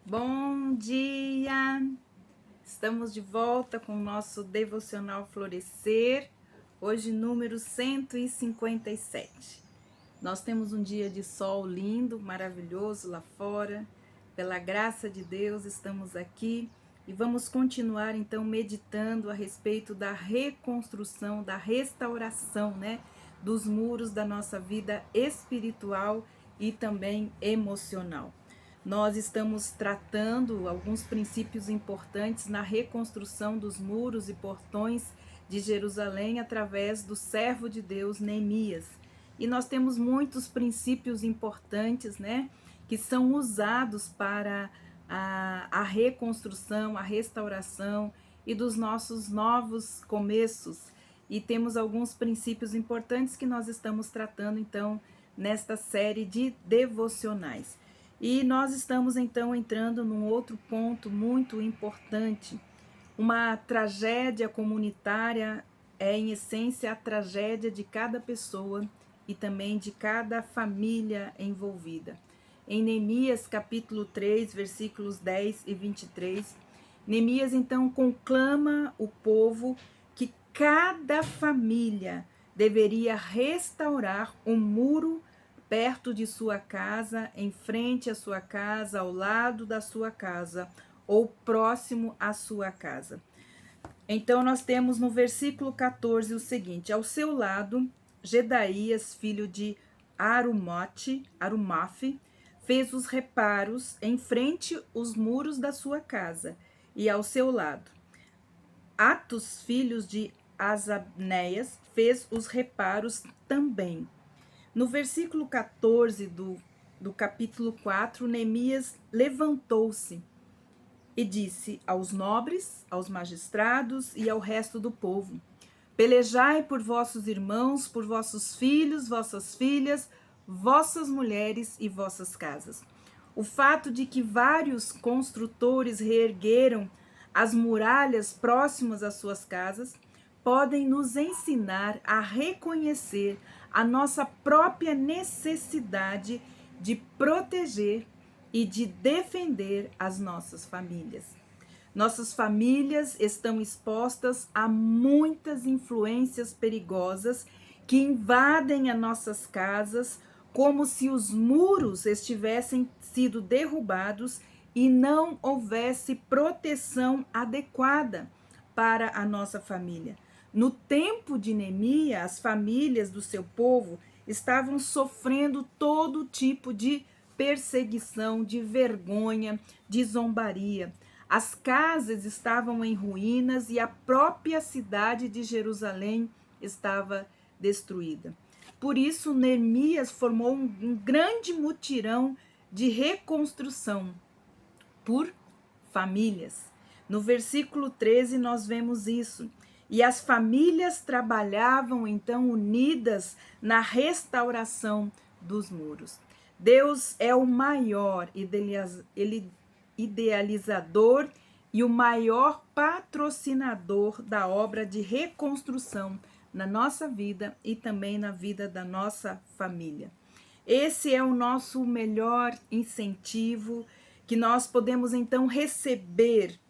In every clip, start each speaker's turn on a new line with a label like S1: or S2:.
S1: Bom dia! Estamos de volta com o nosso devocional Florescer, hoje número 157. Nós temos um dia de sol lindo, maravilhoso lá fora. Pela graça de Deus, estamos aqui e vamos continuar então meditando a respeito da reconstrução, da restauração, dos muros da nossa vida espiritual e também emocional. Nós estamos tratando alguns princípios importantes na reconstrução dos muros e portões de Jerusalém através do servo de Deus Neemias. E nós temos muitos princípios importantes, que são usados para a reconstrução, a restauração e dos nossos novos começos. E temos alguns princípios importantes que nós estamos tratando, então, nesta série de devocionais. E nós estamos então entrando num outro ponto muito importante. Uma tragédia comunitária é, em essência, a tragédia de cada pessoa e também de cada família envolvida. Em Neemias capítulo 3, versículos 10 e 23, Neemias então conclama o povo que cada família deveria restaurar um muro perto de sua casa, em frente à sua casa, ao lado da sua casa ou próximo à sua casa. Então nós temos no versículo 14 o seguinte: ao seu lado, Gedaías, filho de Arumaf, fez os reparos em frente os muros da sua casa, e ao seu lado, Atos, filhos de Asabneias, fez os reparos também. No versículo 14 do capítulo 4, Neemias levantou-se e disse aos nobres, aos magistrados e ao resto do povo: pelejai por vossos irmãos, por vossos filhos, vossas filhas, vossas mulheres e vossas casas. O fato de que vários construtores reergueram as muralhas próximas às suas casas podem nos ensinar a reconhecer a nossa própria necessidade de proteger e de defender as nossas famílias. Nossas famílias estão expostas a muitas influências perigosas que invadem as nossas casas, como se os muros estivessem sido derrubados e não houvesse proteção adequada para a nossa família. No tempo de Neemias, as famílias do seu povo estavam sofrendo todo tipo de perseguição, de vergonha, de zombaria. As casas estavam em ruínas e a própria cidade de Jerusalém estava destruída. Por isso, Neemias formou um grande mutirão de reconstrução por famílias. No versículo 13, nós vemos isso. E as famílias trabalhavam então unidas na restauração dos muros. Deus é o maior idealizador e o maior patrocinador da obra de reconstrução na nossa vida e também na vida da nossa família. Esse é o nosso melhor incentivo que nós podemos então receber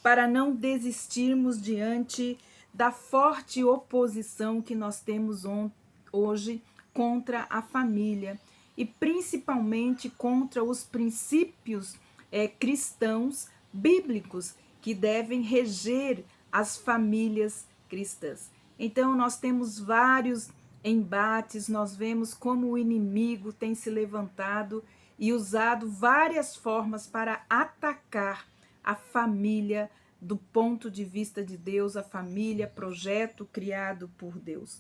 S1: para não desistirmos diante da forte oposição que nós temos hoje contra a família e principalmente contra os princípios cristãos bíblicos que devem reger as famílias cristãs. Então nós temos vários embates, nós vemos como o inimigo tem se levantado e usado várias formas para atacar a família do ponto de vista de Deus, a família, projeto criado por Deus.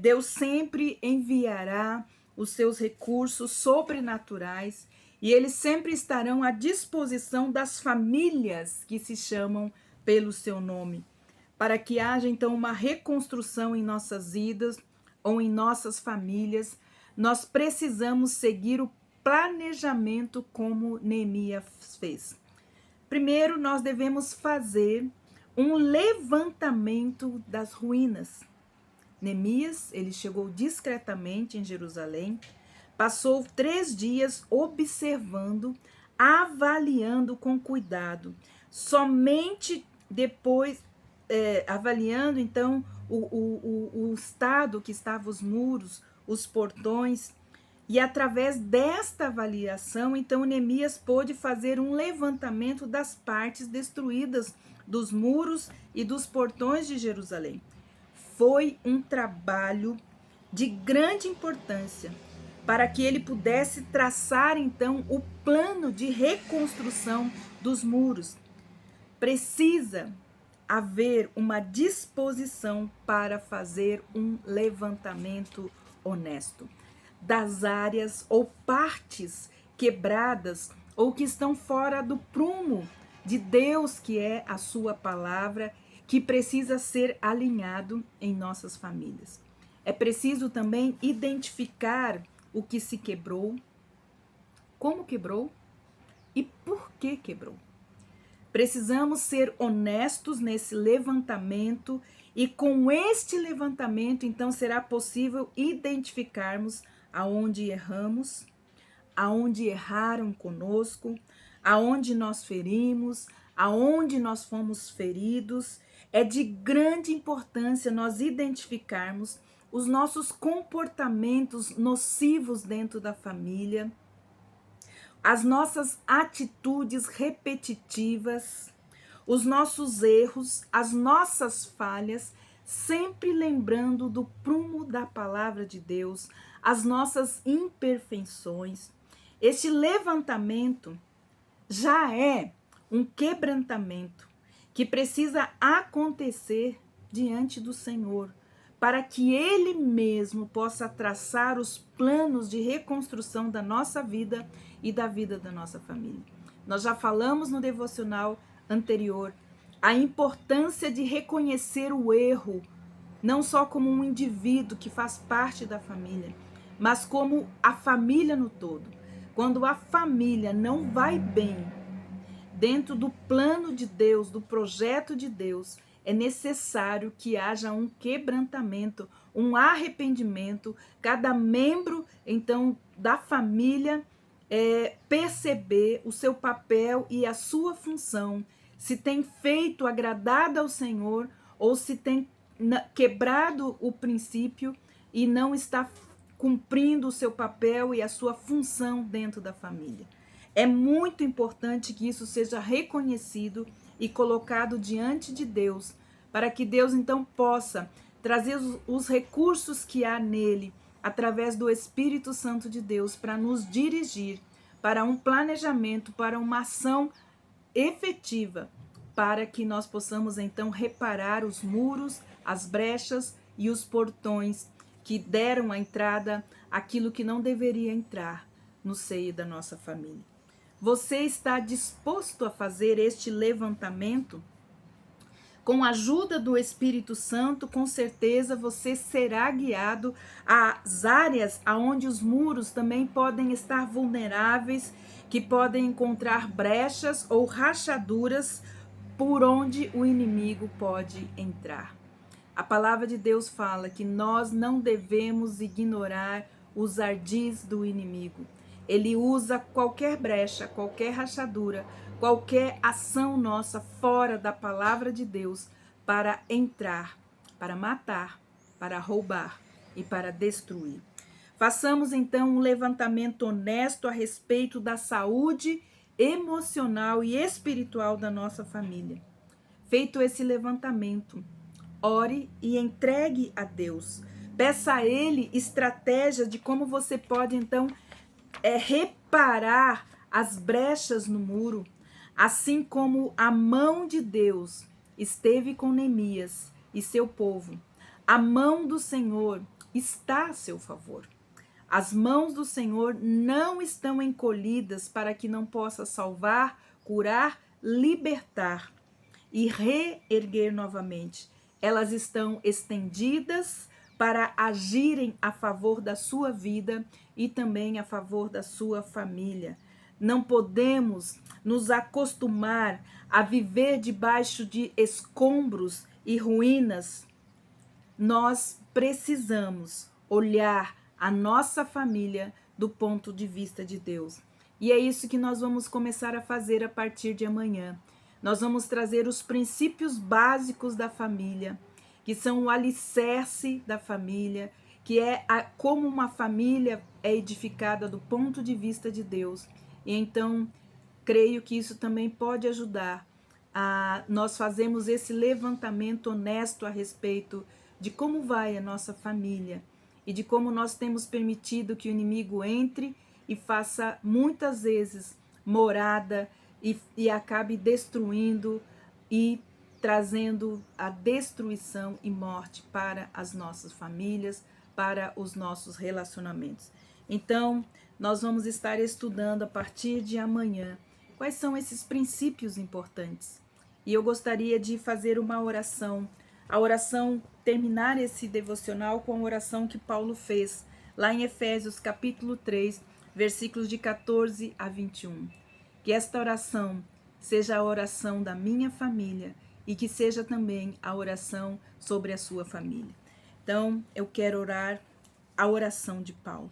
S1: Deus sempre enviará os seus recursos sobrenaturais e eles sempre estarão à disposição das famílias que se chamam pelo seu nome, para que haja então uma reconstrução em nossas vidas ou em nossas famílias. Nós precisamos seguir o planejamento como Neemias fez. Primeiro, nós devemos fazer um levantamento das ruínas. Neemias, ele chegou discretamente em Jerusalém, passou 3 dias observando avaliando com cuidado. Somente depois, avaliando então o estado que estavam os muros, os portões, e através desta avaliação, então Neemias pôde fazer um levantamento das partes destruídas dos muros e dos portões de Jerusalém. Foi um trabalho de grande importância para que ele pudesse traçar então o plano de reconstrução dos muros. Precisa haver uma disposição para fazer um levantamento honesto das áreas ou partes quebradas ou que estão fora do prumo de Deus, que é a sua palavra, que precisa ser alinhado em nossas famílias. É preciso também identificar o que se quebrou, como quebrou e por que quebrou. Precisamos ser honestos nesse levantamento e com este levantamento, então, será possível identificarmos aonde erramos, aonde erraram conosco, aonde nós ferimos, aonde nós fomos feridos. É de grande importância nós identificarmos os nossos comportamentos nocivos dentro da família, as nossas atitudes repetitivas, os nossos erros, as nossas falhas, sempre lembrando do prumo da palavra de Deus, as nossas imperfeições. Este levantamento já é um quebrantamento que precisa acontecer diante do Senhor, para que Ele mesmo possa traçar os planos de reconstrução da nossa vida e da vida da nossa família. Nós já falamos no devocional anterior a importância de reconhecer o erro, não só como um indivíduo que faz parte da família, mas como a família no todo. Quando a família não vai bem dentro do plano de Deus, do projeto de Deus, é necessário que haja um quebrantamento, um arrependimento, cada membro, então, da família perceber o seu papel e a sua função, se tem feito agradado ao Senhor ou se tem quebrado o princípio e não está cumprindo o seu papel e a sua função dentro da família. É muito importante que isso seja reconhecido e colocado diante de Deus, para que Deus então possa trazer os recursos que há nele, através do Espírito Santo de Deus, para nos dirigir para um planejamento, para uma ação efetiva, para que nós possamos então reparar os muros, as brechas e os portões que deram a entrada àquilo que não deveria entrar no seio da nossa família. Você está disposto a fazer este levantamento? Com a ajuda do Espírito Santo, com certeza você será guiado às áreas onde os muros também podem estar vulneráveis, que podem encontrar brechas ou rachaduras por onde o inimigo pode entrar. A palavra de Deus fala que nós não devemos ignorar os ardis do inimigo. Ele usa qualquer brecha, qualquer rachadura, qualquer ação nossa fora da palavra de Deus para entrar, para matar, para roubar e para destruir. Façamos então um levantamento honesto a respeito da saúde emocional e espiritual da nossa família. Feito esse levantamento, ore e entregue a Deus. Peça a Ele estratégia de como você pode então reparar as brechas no muro, assim como a mão de Deus esteve com Neemias e seu povo. A mão do Senhor está a seu favor. As mãos do Senhor não estão encolhidas para que não possa salvar, curar, libertar e reerguer novamente. Elas estão estendidas para agirem a favor da sua vida e também a favor da sua família. Não podemos nos acostumar a viver debaixo de escombros e ruínas. Nós precisamos olhar a nossa família do ponto de vista de Deus. E é isso que nós vamos começar a fazer a partir de amanhã. Nós vamos trazer os princípios básicos da família, que são o alicerce da família, que é como uma família é edificada do ponto de vista de Deus. E então, creio que isso também pode ajudar a nós fazermos esse levantamento honesto a respeito de como vai a nossa família e de como nós temos permitido que o inimigo entre e faça muitas vezes morada e acabe destruindo e trazendo a destruição e morte para as nossas famílias, para os nossos relacionamentos. Então, nós vamos estar estudando a partir de amanhã quais são esses princípios importantes. E eu gostaria de fazer uma oração, a oração, terminar esse devocional com a oração que Paulo fez lá em Efésios capítulo 3, versículos de 14 a 21. Que esta oração seja a oração da minha família e que seja também a oração sobre a sua família. Então, eu quero orar a oração de Paulo.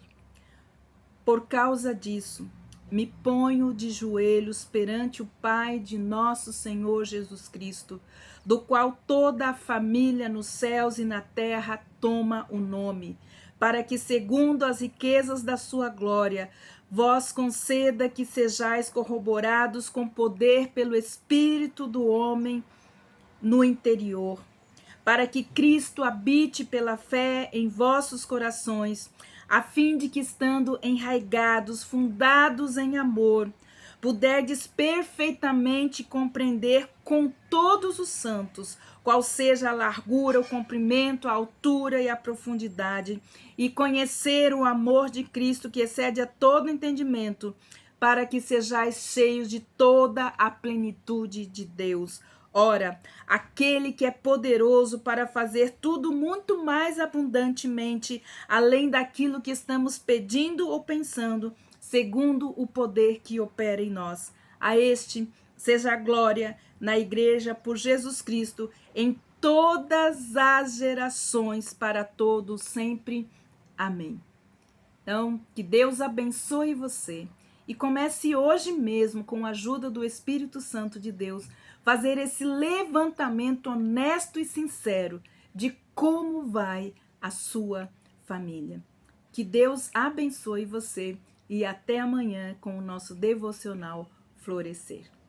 S1: Por causa disso, me ponho de joelhos perante o Pai de nosso Senhor Jesus Cristo, do qual toda a família nos céus e na terra toma o nome, para que, segundo as riquezas da sua glória, vós conceda que sejais corroborados com poder pelo Espírito do homem no interior, para que Cristo habite pela fé em vossos corações, a fim de que, estando enraigados, fundados em amor, puderdes perfeitamente compreender com todos os santos qual seja a largura, o comprimento, a altura e a profundidade, e conhecer o amor de Cristo que excede a todo entendimento, para que sejais cheios de toda a plenitude de Deus. Ora, aquele que é poderoso para fazer tudo muito mais abundantemente, além daquilo que estamos pedindo ou pensando, segundo o poder que opera em nós. A este seja a glória na igreja por Jesus Cristo em todas as gerações, para todos sempre. Amém. Então, que Deus abençoe você e comece hoje mesmo, com a ajuda do Espírito Santo de Deus, fazer esse levantamento honesto e sincero de como vai a sua família. Que Deus abençoe você e até amanhã com o nosso devocional Florescer.